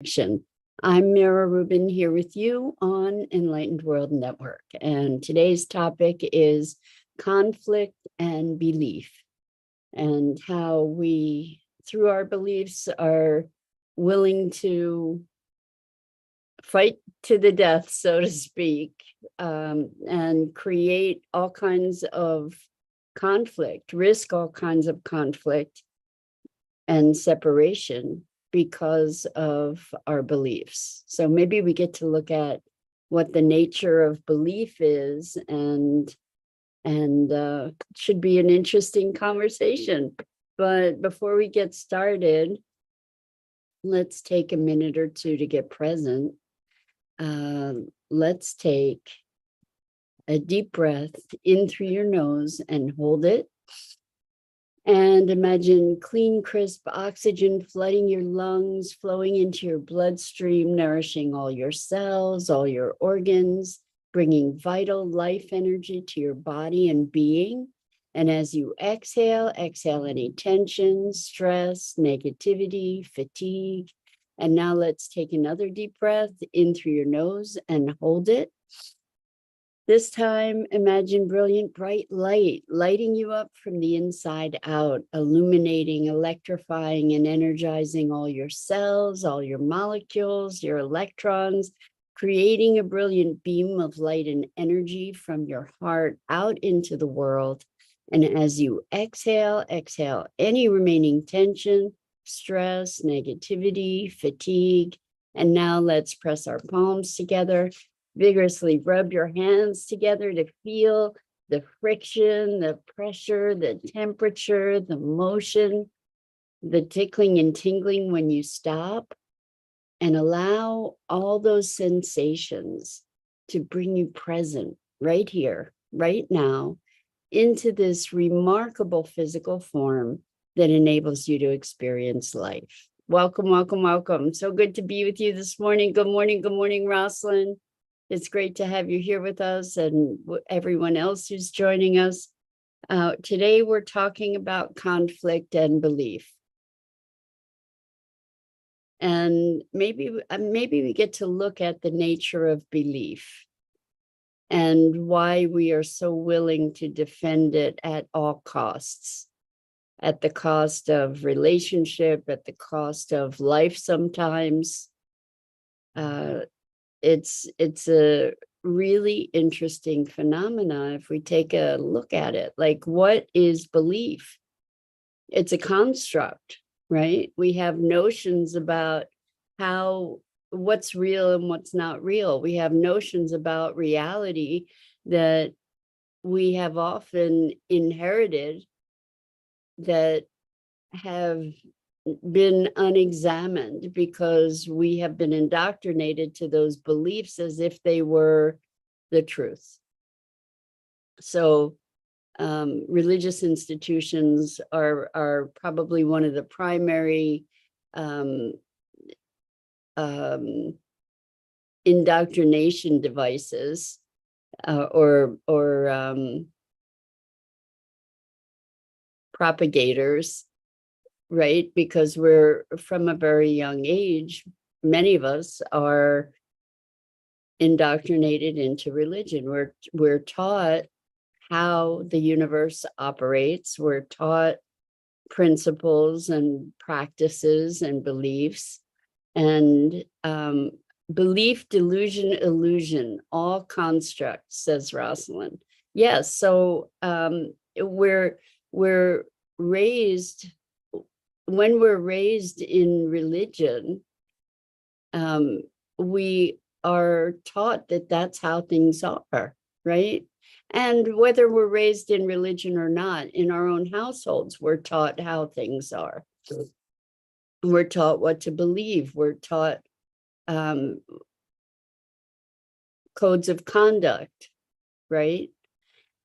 Action. I'm Mira Rubin here with you on Enlightened World Network, and today's topic is conflict and belief, and how we, through our beliefs, are willing to fight to the death, so to speak, and create all kinds of conflict, risk all kinds of conflict and separation because of our beliefs. So maybe we get to look at what the nature of belief is, and should be an interesting conversation. But before we get started, let's take a minute or two to get present. Let's take a deep breath in through your nose and hold it. And imagine clean, crisp oxygen flooding your lungs, flowing into your bloodstream, nourishing all your cells, all your organs, bringing vital life energy to your body and being. And as you exhale, exhale any tension, stress, negativity, fatigue. And now let's take another deep breath in through your nose and hold it. This time, imagine brilliant, bright light, lighting you up from the inside out, illuminating, electrifying, and energizing all your cells, all your molecules, your electrons, creating a brilliant beam of light and energy from your heart out into the world. And as you exhale, exhale any remaining tension, stress, negativity, fatigue. And now let's press our palms together. Vigorously rub your hands together to feel the friction, the pressure, the temperature, the motion, the tickling and tingling when you stop, and allow all those sensations to bring you present right here, right now, into this remarkable physical form that enables you to experience life. Welcome, welcome, welcome. So good to be with you this morning. Good morning, Rosalind. It's great to have you here with us and everyone else who's joining us. Today, we're talking about conflict and belief. And maybe we get to look at the nature of belief and why we are so willing to defend it at all costs, at the cost of relationship, at the cost of life sometimes. It's a really interesting phenomena if we take a look at it. Like, what is belief? It's a construct, right? We have notions about what's real and what's not real. We have notions about reality that we have often inherited that have been unexamined because we have been indoctrinated to those beliefs as if they were the truth. So religious institutions are probably one of the primary indoctrination devices or propagators, right? Because we're, from a very young age, many of us are indoctrinated into religion. We're taught how the universe operates. We're taught principles and practices and beliefs, and belief, delusion, illusion, all constructs, says Rosalind. Yes, so we're raised, when we're raised in religion, we are taught that that's how things are, right? And whether we're raised in religion or not, in our own households, we're taught how things are. We're taught what to believe. We're taught codes of conduct, right?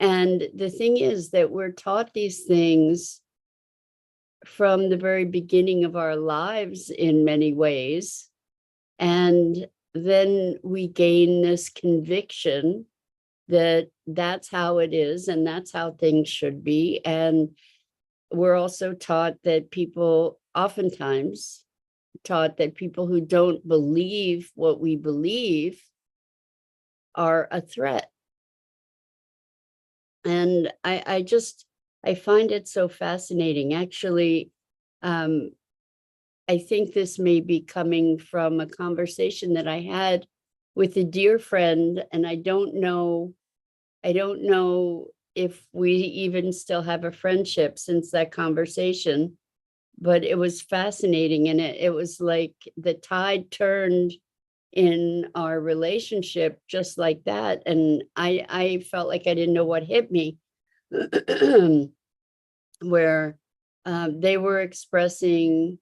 And the thing is that we're taught these things from the very beginning of our lives in many ways. And then we gain this conviction that that's how it is and that's how things should be. And we're also taught that people oftentimes taught that people who don't believe what we believe are a threat. And I find it so fascinating. Actually, I think this may be coming from a conversation that I had with a dear friend, and I don't know if we even still have a friendship since that conversation, but it was fascinating. And it was like the tide turned in our relationship just like that. And I felt like I didn't know what hit me, where they were expressing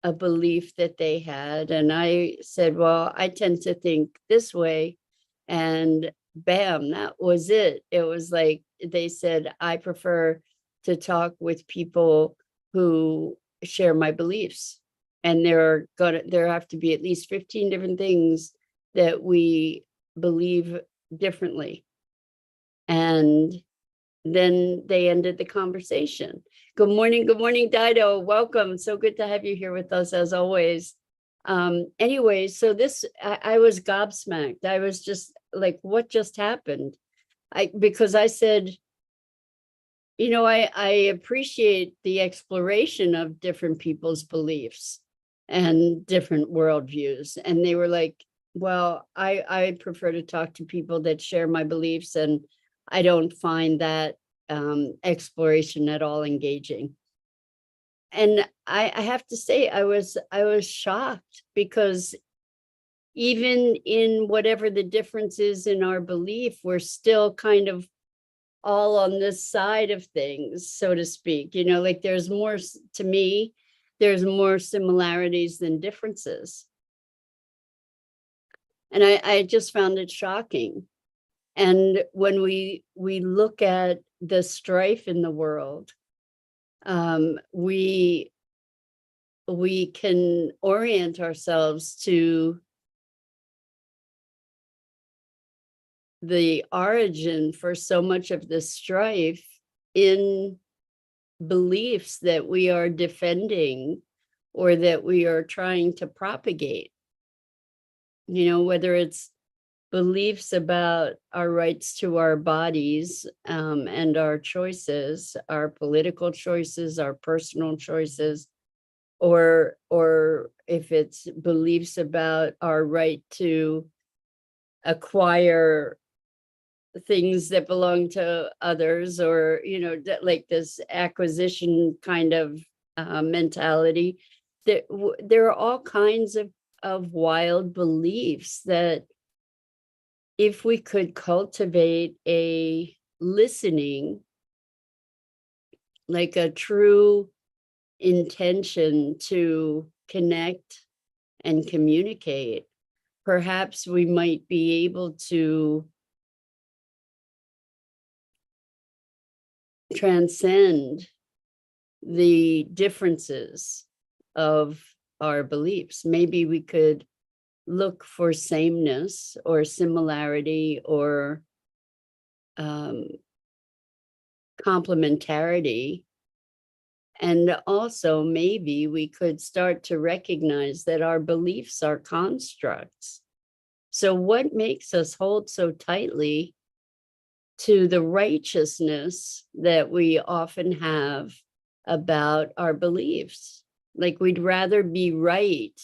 a belief that they had. And I said, well, I tend to think this way. And bam, that was it. It was like they said, I prefer to talk with people who share my beliefs. And there have to be at least 15 different things that we believe differently. And then they ended the conversation. Good morning, Dido. Welcome. So good to have you here with us as always. Anyway, so I was gobsmacked. I was just like, what just happened? Because I said, I appreciate the exploration of different people's beliefs and different worldviews. And they were like, well, I prefer to talk to people that share my beliefs, and I don't find that exploration at all engaging. And I have to say, I was shocked, because even in whatever the difference is in our belief, we're still kind of all on this side of things, so to speak. Like there's more, to me, there's more similarities than differences. And I just found it shocking. And when we look at the strife in the world, we can orient ourselves to the origin for so much of the strife in beliefs that we are defending or that we are trying to propagate. Whether it's beliefs about our rights to our bodies, and our choices, our political choices, our personal choices, or if it's beliefs about our right to acquire things that belong to others, or like this acquisition kind of mentality. There are all kinds of wild beliefs that, if we could cultivate a listening, like a true intention to connect and communicate, perhaps we might be able to transcend the differences of our beliefs. Maybe we could look for sameness or similarity or complementarity. And also, maybe we could start to recognize that our beliefs are constructs. So what makes us hold so tightly to the righteousness that we often have about our beliefs? Like, we'd rather be right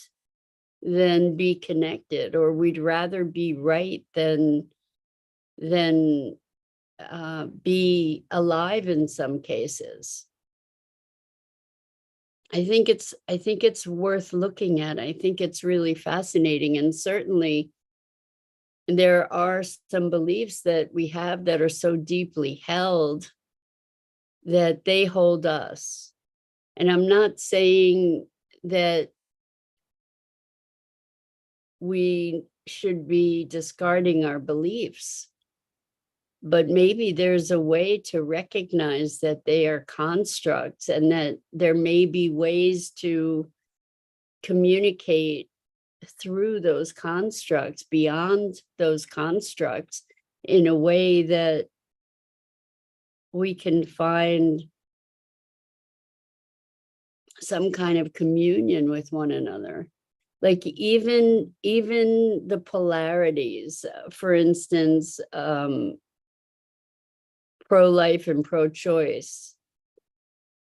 than be connected, or we'd rather be right than be alive in some cases. I think it's worth looking at. I think it's really fascinating. And certainly there are some beliefs that we have that are so deeply held that they hold us. And I'm not saying that we should be discarding our beliefs, but maybe there's a way to recognize that they are constructs, and that there may be ways to communicate through those constructs, beyond those constructs, in a way that we can find some kind of communion with one another. Like even the polarities, for instance, pro-life and pro-choice.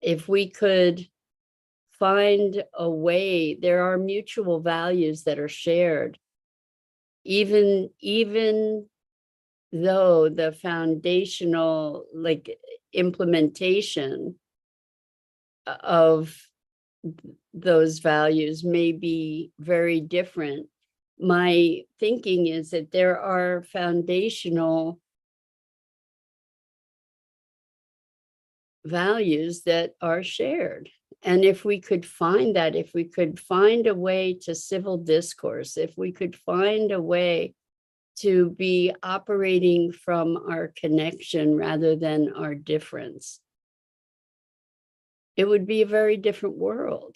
If we could find a way, there are mutual values that are shared, even though the foundational like implementation of those values may be very different. My thinking is that there are foundational values that are shared. And if we could find that, if we could find a way to civil discourse, if we could find a way to be operating from our connection rather than our difference, it would be a very different world.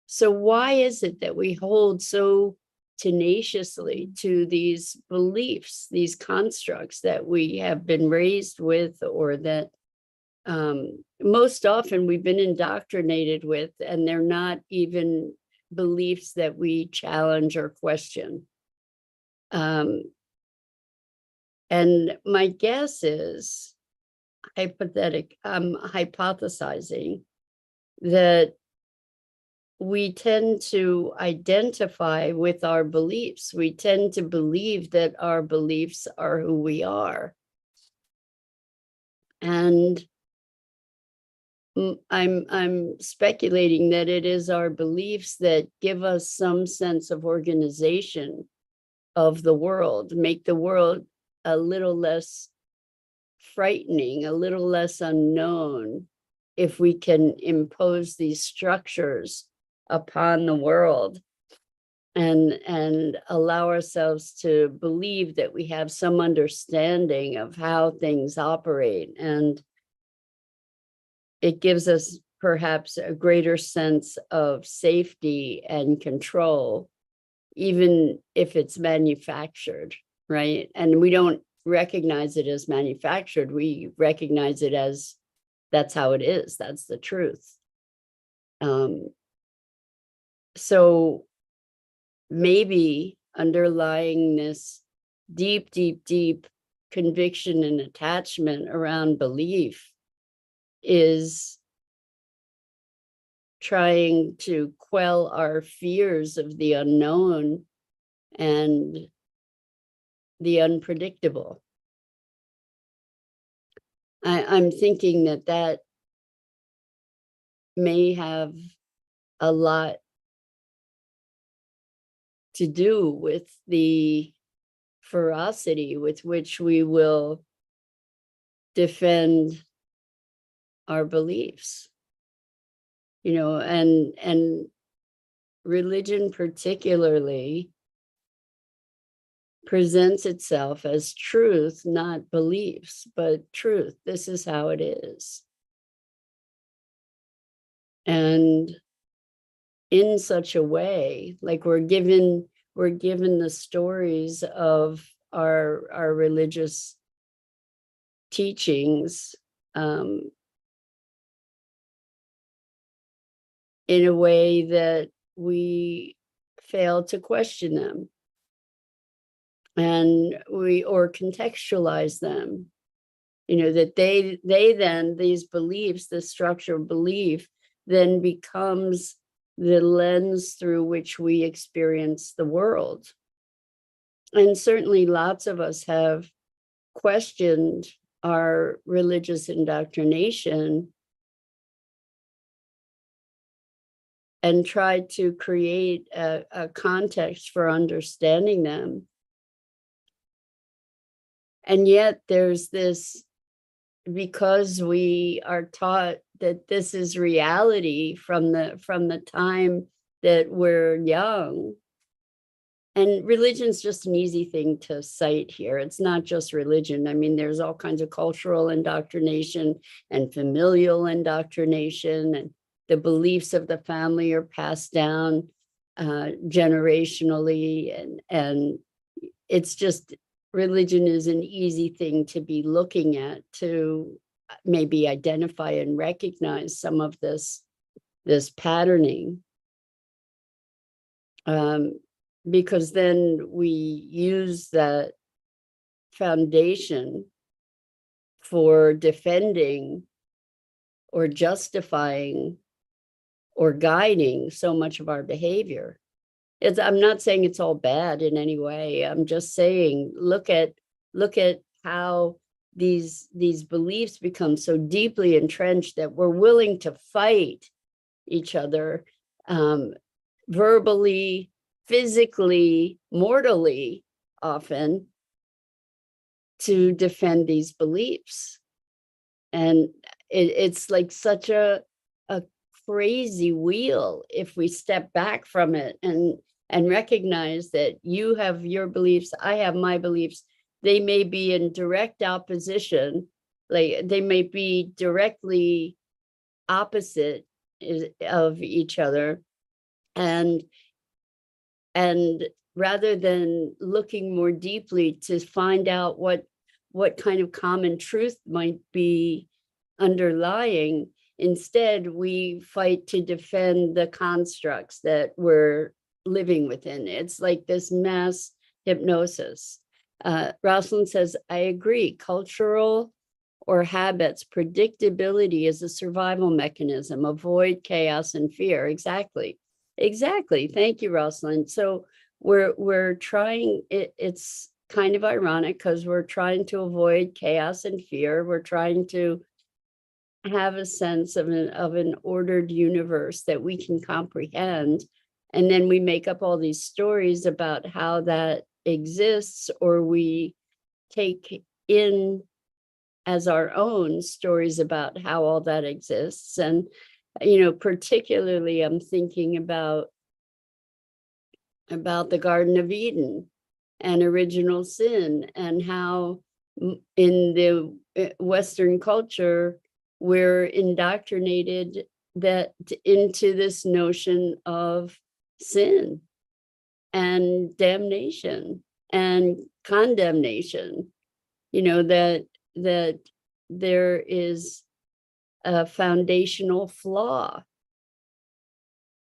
So why is it that we hold so tenaciously to these beliefs, these constructs that we have been raised with, or that most often we've been indoctrinated with, and they're not even beliefs that we challenge or question? And my guess is, hypothesizing that we tend to identify with our beliefs. We tend to believe that our beliefs are who we are. And I'm speculating that it is our beliefs that give us some sense of organization of the world, make the world a little less frightening, a little less unknown, if we can impose these structures upon the world and allow ourselves to believe that we have some understanding of how things operate. And it gives us perhaps a greater sense of safety and control, even if it's manufactured, right? And we don't recognize it as manufactured. We recognize it as that's how it is. That's the truth. So maybe underlying this deep, deep, deep conviction and attachment around belief is trying to quell our fears of the unknown and the unpredictable. I'm thinking that may have a lot to do with the ferocity with which we will defend our beliefs, and religion particularly presents itself as truth, not beliefs, but truth. This is how it is. And in such a way, like we're given the stories of our religious teachings in a way that we fail to question them, and or contextualize them, that they then, these beliefs, the structure of belief then becomes the lens through which we experience the world. And certainly lots of us have questioned our religious indoctrination and tried to create a context for understanding them. And yet there's this, because we are taught that this is reality from the time that we're young. And religion's just an easy thing to cite here. It's not just religion. I mean, there's all kinds of cultural indoctrination and familial indoctrination, and the beliefs of the family are passed down generationally. And it's just, religion is an easy thing to be looking at, to maybe identify and recognize some of this this patterning, because then we use that foundation for defending or justifying or guiding so much of our behavior. I'm not saying it's all bad in any way. I'm just saying, look at how these beliefs become so deeply entrenched that we're willing to fight each other, verbally, physically, mortally, often, to defend these beliefs. And it's like such a crazy wheel if we step back from it and recognize that you have your beliefs, I have my beliefs. They may be in direct opposition, like they may be directly opposite of each other, and rather than looking more deeply to find out what kind of common truth might be underlying, instead we fight to defend the constructs that we're living within. It's like this mass hypnosis. Rosalind says, I agree, cultural or habits, predictability is a survival mechanism, avoid chaos and fear. Exactly. Thank you, Rosalind. So we're trying, it's kind of ironic because we're trying to avoid chaos and fear. We're trying to have a sense of an ordered universe that we can comprehend. And then we make up all these stories about how that exists, or we take in as our own stories about how all that exists. And, particularly I'm thinking about the Garden of Eden and original sin, and how in the Western culture, we're indoctrinated that into this notion of sin and damnation and condemnation, that there is a foundational flaw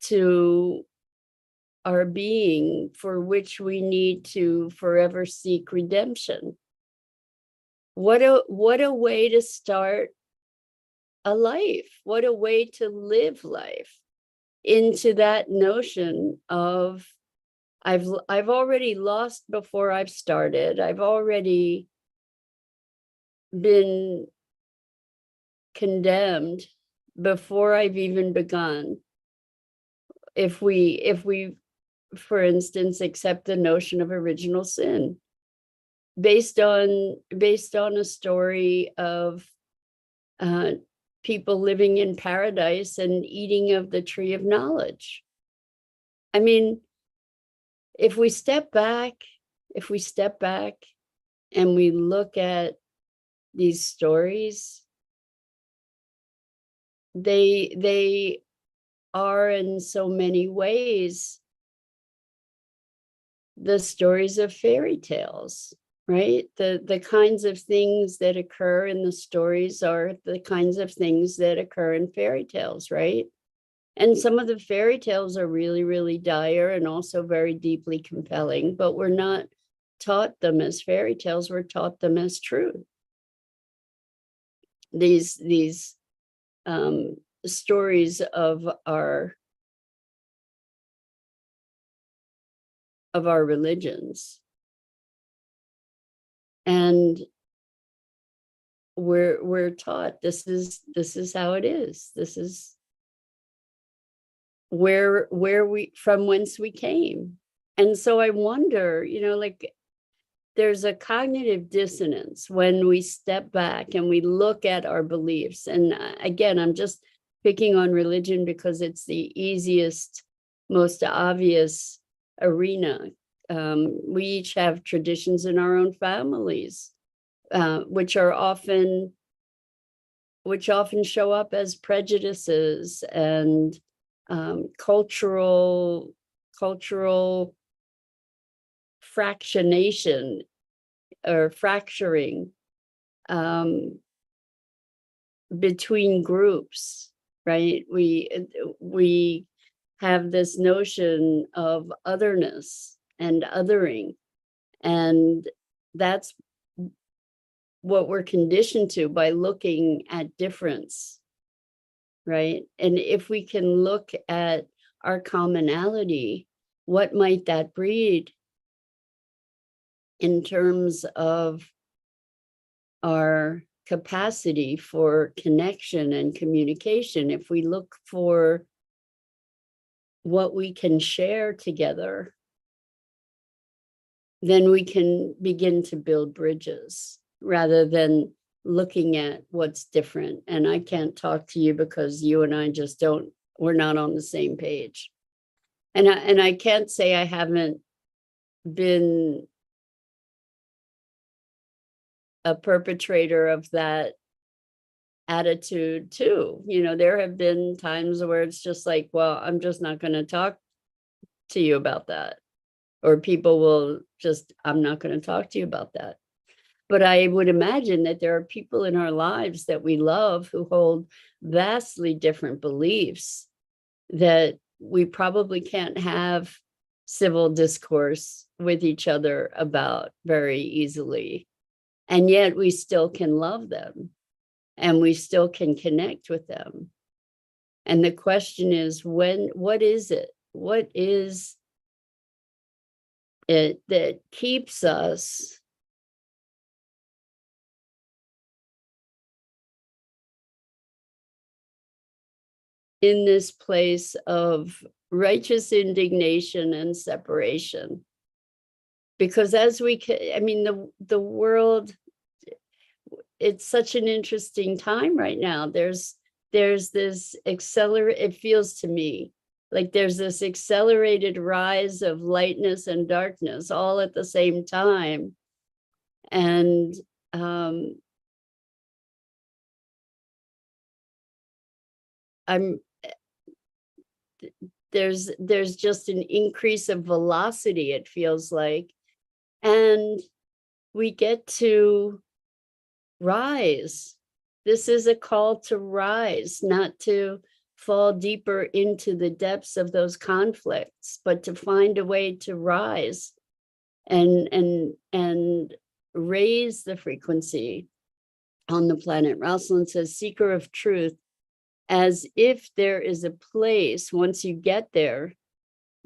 to our being for which we need to forever seek redemption. What a way to start a life. What a way to live life into that notion of I've already lost before I've started. I've already been condemned before I've even begun. If we, for instance, accept the notion of original sin based on a story of people living in paradise and eating of the tree of knowledge. I mean, if we step back and we look at these stories, they are in so many ways the stories of fairy tales, right? The kinds of things that occur in the stories are the kinds of things that occur in fairy tales, right? And some of the fairy tales are really, really dire and also very deeply compelling, but we're not taught them as fairy tales, we're taught them as truth. These stories of our religions. And we're taught this is how it is. This is where we, from whence we came. And so I wonder, like, there's a cognitive dissonance when we step back and we look at our beliefs. And again, I'm just picking on religion because it's the easiest, most obvious arena. We each have traditions in our own families, which often show up as prejudices and cultural fractionation or fracturing between groups, right? We have this notion of otherness and othering, and that's what we're conditioned to by looking at difference, right? And if we can look at our commonality, what might that breed in terms of our capacity for connection and communication? If we look for what we can share together, then we can begin to build bridges rather than looking at what's different. And I can't talk to you because you and I just don't, we're not on the same page. And I can't say I haven't been a perpetrator of that attitude too. You know, there have been times where it's just like, well, I'm just not going to talk to you about that. Or people will just, I'm not going to talk to you about that. But I would imagine that there are people in our lives that we love who hold vastly different beliefs that we probably can't have civil discourse with each other about very easily. And yet we still can love them and we still can connect with them. And the question is, what is it? What is it that keeps us in this place of righteous indignation and separation? Because as we can, I mean, the world, it's such an interesting time right now. There's this it feels to me like there's this accelerated rise of lightness and darkness all at the same time. And there's just an increase of velocity, it feels like, and we get to rise. This is a call to rise, not to fall deeper into the depths of those conflicts, but to find a way to rise and raise the frequency on the planet. Rosalind says, seeker of truth, as if there is a place once you get there,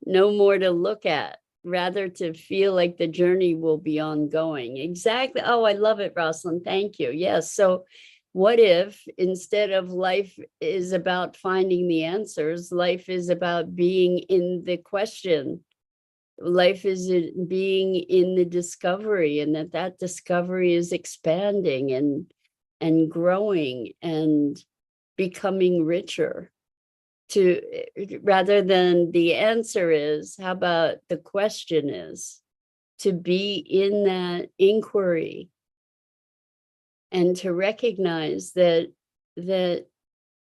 no more to look at, rather to feel like the journey will be ongoing. Exactly. Oh, I love it, Rosalind. Thank you. Yes. So what if instead of life is about finding the answers, life is about being in the question? Life is being in the discovery, and that discovery is expanding and growing and becoming richer. To rather than the answer is, how about the question is, to be in that inquiry and to recognize that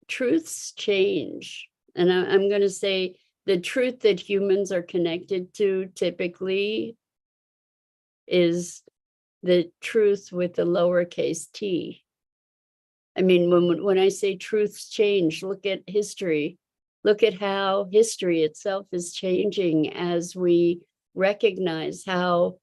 truths change. And I'm going to say the truth that humans are connected to typically is the truth with the lowercase t. I mean, when I say truths change, look at history. Look at how history itself is changing as we recognize how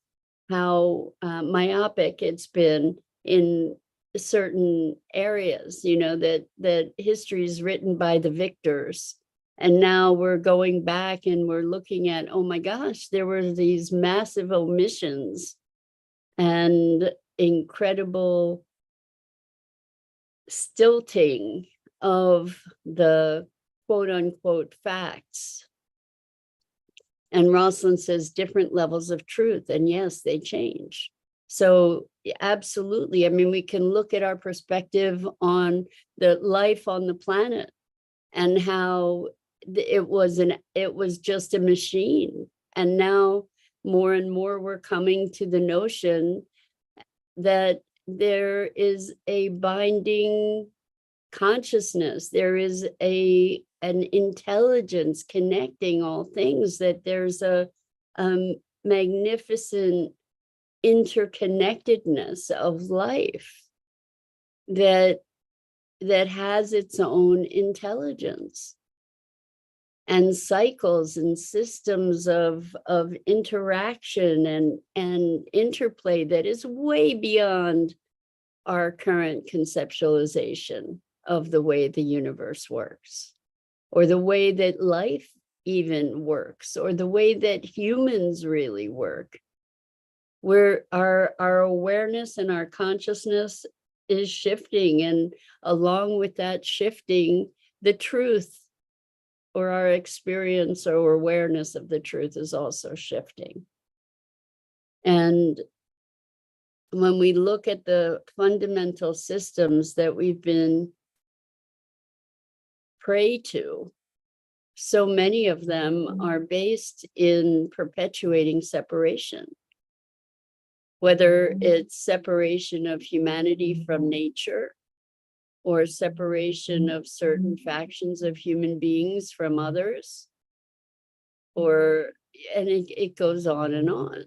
myopic it's been in certain areas, you know, that history is written by the victors. And now we're going back and we're looking at, oh my gosh, there were these massive omissions and incredible stilting of the quote unquote facts. And Rosalind says different levels of truth. And yes, they change. So absolutely. I mean, we can look at our perspective on the life on the planet and how it was just a machine. And now more and more we're coming to the notion that there is a binding consciousness, there is an intelligence connecting all things, that there's a magnificent interconnectedness of life that that has its own intelligence and cycles and systems of interaction and interplay that is way beyond our current conceptualization of the way the universe works, or the way that life even works, or the way that humans really work. Where our awareness and our consciousness is shifting, and along with that shifting, the truth, or our experience or awareness of the truth, is also shifting. And when we look at the fundamental systems that we've been prey to, so many of them are based in perpetuating separation, whether it's separation of humanity from nature, or separation of certain factions of human beings from others, and it goes on and on.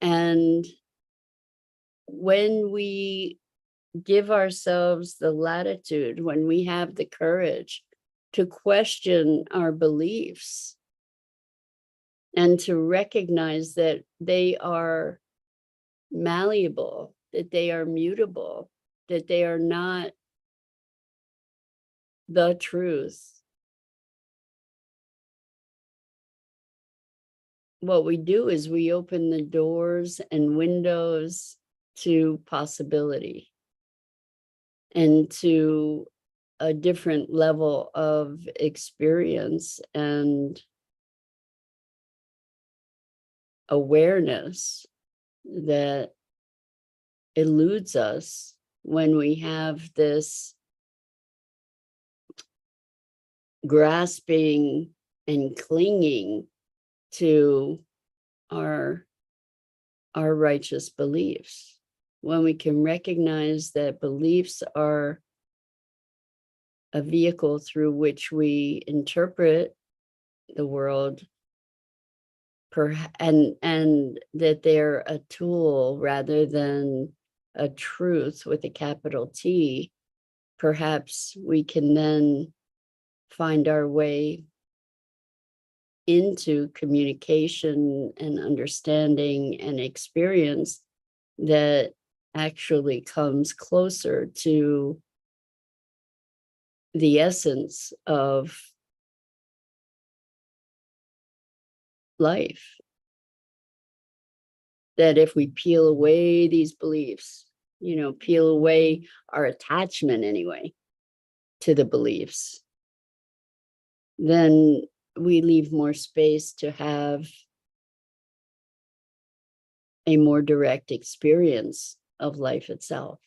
And when we give ourselves the latitude, when we have the courage to question our beliefs and to recognize that they are malleable, that they are mutable, that they are not the truth, what we do is we open the doors and windows to possibility and to a different level of experience and awareness that eludes us when we have this grasping and clinging to our righteous beliefs. When we can recognize that beliefs are a vehicle through which we interpret the world, and that they're a tool rather than a truth with a capital T, perhaps we can then find our way into communication and understanding and experience that actually comes closer to the essence of life. That if we peel away these beliefs, peel away our attachment anyway to the beliefs, then we leave more space to have a more direct experience of life itself.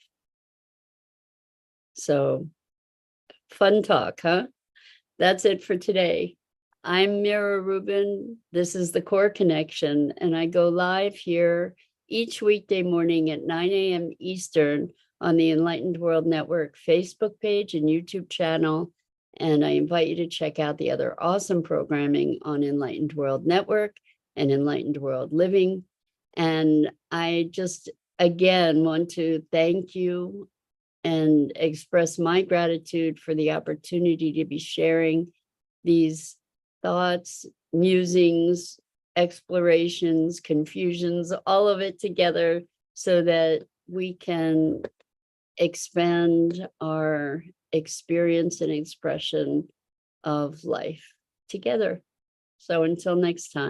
So, fun talk, huh? That's it for today. I'm Mira Rubin. This is the Core Connection, and I go live here each weekday morning at 9 a.m. Eastern on the Enlightened World Network Facebook page and YouTube channel. And I invite you to check out the other awesome programming on Enlightened World Network and Enlightened World Living. And I just, again, want to thank you and express my gratitude for the opportunity to be sharing these thoughts, musings, explorations, confusions, all of it together so that we can expand our experience and expression of life together. So until next time.